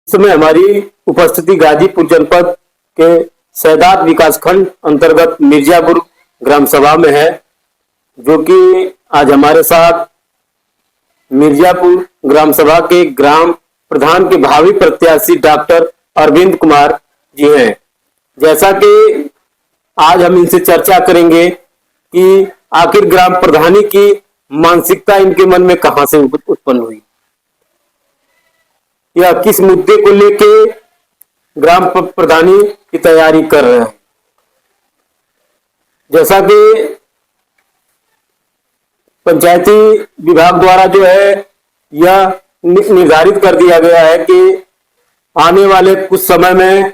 इस समय हमारी उपस्थिति गाजीपुर जनपद के सैदात विकासखंड अंतर्गत मिर्जापुर ग्राम सभा में है, जो कि आज हमारे साथ मिर्जापुर ग्राम सभा के ग्राम प्रधान के भावी प्रत्याशी डॉक्टर अरविंद कुमार जी हैं। जैसा कि आज हम इनसे चर्चा करेंगे कि आखिर ग्राम प्रधानी की मानसिकता इनके मन में कहां से उत्पन्न हुई, या किस मुद्दे को लेके ग्राम प्रधानी की तैयारी कर रहे हैं। जैसा कि पंचायती विभाग द्वारा जो है यह निर्धारित कर दिया गया है कि आने वाले कुछ समय में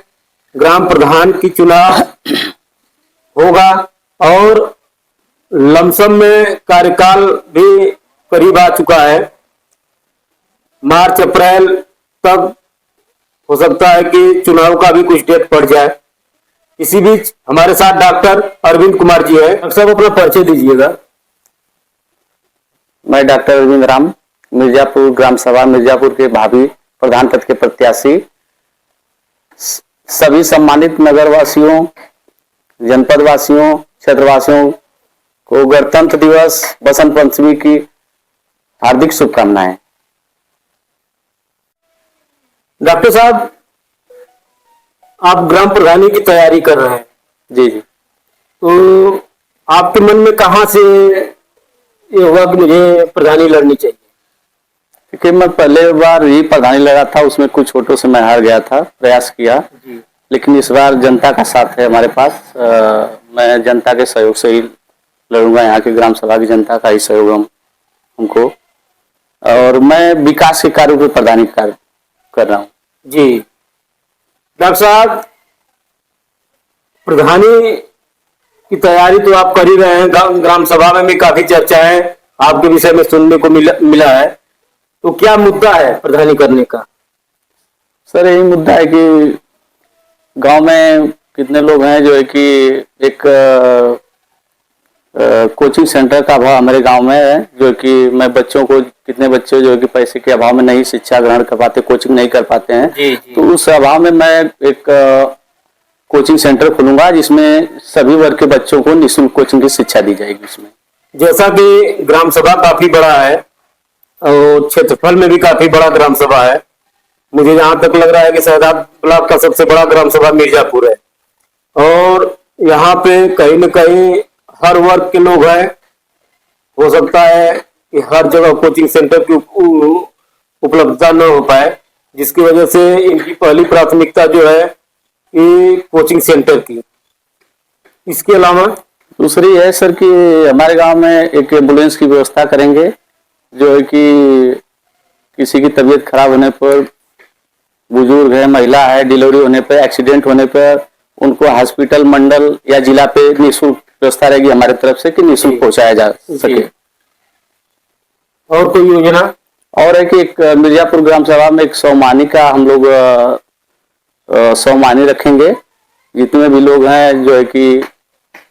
ग्राम प्रधान की चुनाव होगा और लमसम में कार्यकाल भी करीब आ चुका है। मार्च अप्रैल तक हो सकता है कि चुनाव का भी कुछ डेट पड़ जाए। इसी बीच हमारे साथ डॉक्टर अरविंद कुमार जी हैं। डॉक्टर साहब अपना परिचय दीजिएगा। मैं डॉक्टर अरविंद राम, मिर्जापुर ग्राम सभा मिर्जापुर के भावी प्रधान पद के प्रत्याशी। सभी सम्मानित नगरवासियों, जनपद वासियों, क्षेत्रवासियों को गणतंत्र दिवस, बसंत पंचमी की हार्दिक शुभकामनाएं। डॉक्टर साहब, आप ग्राम प्रधानी की तैयारी कर रहे हैं। जी जी। तो आपके मन में कहां से ये हुआ कि मुझे प्रधानी लड़नी चाहिए? क्योंकि मैं पहले बार ही प्रधानी लड़ा था, उसमें कुछ वोटों से मैं हार गया था, प्रयास किया जी। लेकिन इस बार जनता का साथ है हमारे पास। मैं जनता के सहयोग से ही लड़ूंगा। यहाँ की ग्राम सभा की जनता का ही सहयोग हमको, और मैं विकास के कार्यों पर प्रधानी कार्य कर रहा हूँ जी। डॉक्टर साहब, प्रधानी की तैयारी तो आप कर ही रहे हैं। ग्राम सभा में भी काफी चर्चाएं आपके विषय में सुनने को मिला है। तो क्या मुद्दा है प्रधानी करने का? सर, यही मुद्दा है कि गांव में कितने लोग हैं जो है कि एक कोचिंग सेंटर का अभाव हमारे गांव में है, जो कि मैं बच्चों को, कितने बच्चे जो है कि पैसे के अभाव में नहीं शिक्षा ग्रहण कर पाते, कोचिंग नहीं कर पाते हैं जी। तो उस अभाव में मैं एक कोचिंग सेंटर खोलूंगा जिसमें सभी वर्ग के बच्चों को निःशुल्क कोचिंग की शिक्षा दी जाएगी उसमें। जैसा कि ग्राम सभा काफी बड़ा है और क्षेत्रफल में भी काफी बड़ा ग्राम सभा है, मुझे जहां तक लग रहा है कि सैदात ब्लॉक का सबसे बड़ा ग्राम सभा मिर्जापुर है, और यहाँ पे कहीं न कहीं हर वर्ग के लोग हैं। हो सकता है कि हर जगह कोचिंग सेंटर की उपलब्धता न हो पाए, जिसकी वजह से इनकी पहली प्राथमिकता जो है कि कोचिंग सेंटर की। इसके अलावा दूसरी है सर कि हमारे गांव में एक एम्बुलेंस की व्यवस्था करेंगे, जो है कि किसी की तबीयत खराब होने पर, बुजुर्ग है, महिला है, डिलीवरी होने पर, एक्सीडेंट होने पर उनको हॉस्पिटल, मंडल या जिला पे निःशुल्क व्यवस्था रहेगी हमारे तरफ से कि निःशुल्क पहुंचाया जा सके। और कोई योजना? और है कि एक मिर्जापुर ग्राम सभा में एक सौमानी का हम लोग सौमानी रखेंगे। जितने भी लोग हैं जो है कि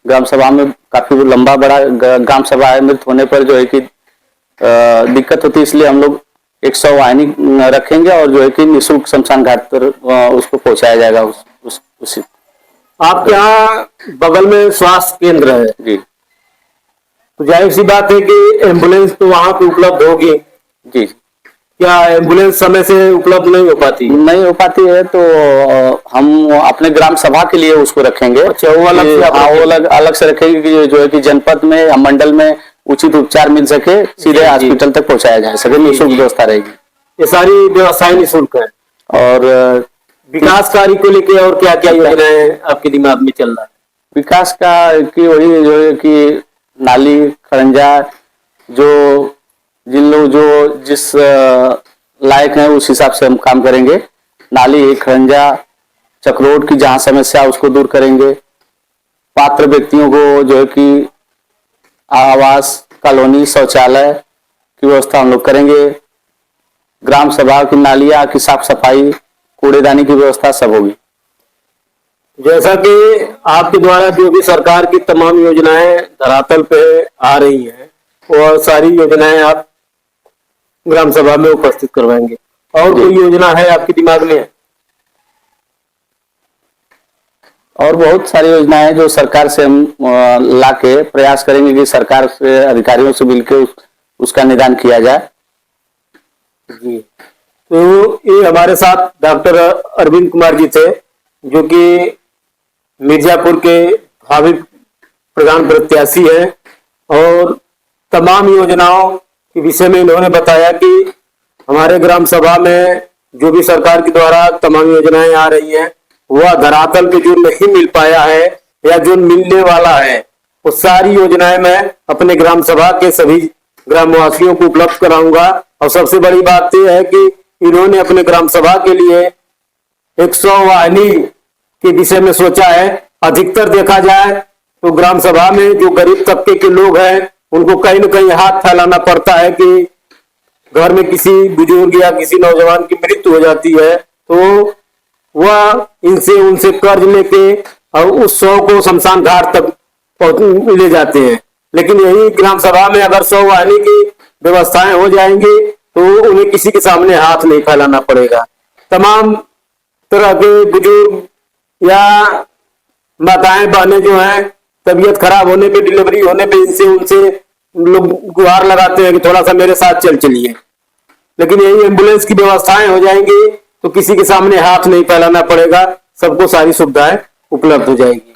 ग्राम सभा में, काफी लंबा बड़ा ग्राम सभा है, मृत होने पर जो है कि दिक्कत होती है, इसलिए हम लोग एक सौवाहिनी रखेंगे और जो है कि निःशुल्क शमशान घाट पर उसको पहुंचाया जाएगा। उसी आपके यहाँ बगल में स्वास्थ्य केंद्र है जी, तो जाहिर सी बात है कि एम्बुलेंस तो वहां पे उपलब्ध होगी जी। क्या एम्बुलेंस समय से उपलब्ध नहीं हो पाती? नहीं हो पाती है, तो हम अपने ग्राम सभा के लिए उसको रखेंगे। अच्छा, वो अलग से? हाँ, वो अलग से रखेंगे कि जो है कि जनपद में या मंडल में उचित उपचार मिल सके, सीधे हॉस्पिटल तक पहुंचाया जा सके, निःशुल्क व्यवस्था रहेगी। ये सारी व्यवस्थाएं निःशुल्क है। और विकास कार्य को लेके और क्या क्या योजनाएं आपके दिमाग में चल रहा है? विकास का कि वही जो है कि नाली, खरंजा, जो जिन लोग जो जिस लायक है उस हिसाब से हम काम करेंगे। नाली, खरंजा, चक्रोट की जहां समस्या उसको दूर करेंगे। पात्र व्यक्तियों को जो है कि आवास, कॉलोनी, शौचालय की व्यवस्था हम लोग करेंगे। ग्राम सभा की नालियां की साफ सफाई, कूड़ेदानी की व्यवस्था सब होगी। जैसा कि आपके द्वारा जो भी सरकार की तमाम योजनाएं धरातल पे आ रही हैं, वो सारी योजनाएं आप ग्राम सभा में उपस्थित करवाएंगे? और कोई योजना है आपके दिमाग में? और बहुत सारी योजनाएं हैं जो सरकार से हम ला के प्रयास करेंगे कि सरकार से अधिकारियों से मिलकर उसका निदान किया जाए। जी, तो ये हमारे साथ डॉक्टर अरविंद कुमार जी थे, जो कि मिर्जापुर के भावी प्रधान प्रत्याशी है, और तमाम योजनाओं के विषय में इन्होंने बताया कि हमारे ग्राम सभा में जो भी सरकार के द्वारा तमाम योजनाएं आ रही हैं, वह धरातल पे जो नहीं मिल पाया है या जो मिलने वाला है, वो सारी योजनाएं मैं अपने ग्राम सभा के सभी ग्रामवासियों को उपलब्ध कराऊंगा। और सबसे बड़ी बात यह है कि इन्होंने अपने ग्राम सभा के लिए 100 वाहिनी के विषय में सोचा है। अधिकतर देखा जाए तो ग्राम सभा में जो गरीब तबके के लोग हैं, उनको कहीं न कहीं हाथ फैलाना पड़ता है कि घर में किसी बुजुर्ग या किसी नौजवान की मृत्यु हो जाती है, तो वह इनसे उनसे कर्ज लेके और उस शव को शमशान घाट तक ले जाते हैं। लेकिन यही ग्राम सभा में अगर 100 वाहिनी की व्यवस्थाएं हो जाएंगी तो उन्हें किसी के सामने हाथ नहीं फैलाना पड़ेगा। तमाम तरह के बुजुर्ग या माताएं बहनें जो हैं, तबीयत खराब होने पे, डिलीवरी होने पे इनसे उनसे लोग गुहार लगाते हैं कि थोड़ा सा मेरे साथ चलिए। लेकिन यही एम्बुलेंस की व्यवस्थाएं हो जाएंगी तो किसी के सामने हाथ नहीं फैलाना पड़ेगा, सबको सारी सुविधाएं उपलब्ध हो जाएगी।